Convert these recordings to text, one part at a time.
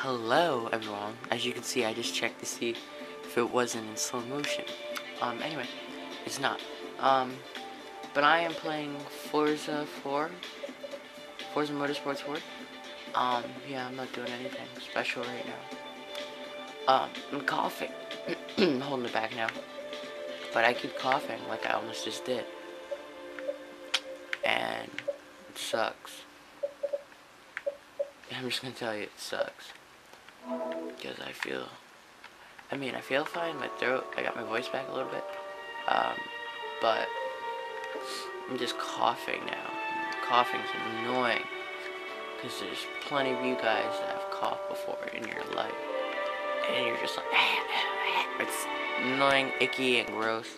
Hello everyone. As you can see, I just checked to see if it wasn't in slow motion. Anyway, it's not. But I am playing Forza Motorsports 4. Yeah, I'm not doing anything special right now. I'm coughing. Holding it back now. But I keep coughing like I almost just did. And it sucks. I'm just gonna tell you, it sucks. Because I feel fine. My throat, I got my voice back a little bit. But I'm just coughing now. Coughing's annoying. Because there's plenty of you guys that have coughed before in your life. And you're just like, it's annoying, icky, and gross.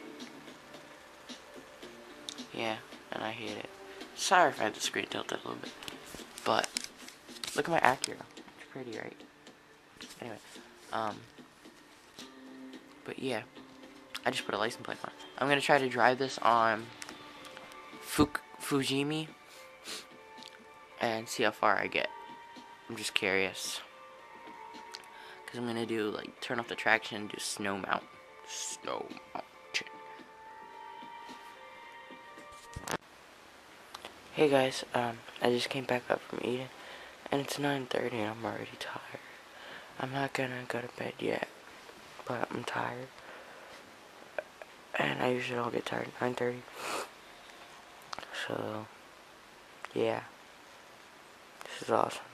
Yeah, and I hate it. Sorry if I had the screen tilted a little bit. But, look at my Acura. It's pretty, right? Anyway, but yeah, I just put a license plate on. I'm gonna try to drive this on Fujimi and see how far I get. I'm just curious, cause I'm gonna do like turn off the traction and do snow mountain. Hey guys, I just came back up from eating, and it's 9:30 and I'm already tired. I'm not gonna go to bed yet, but I'm tired. And I usually don't get tired at 9:30. So, yeah. This is awesome.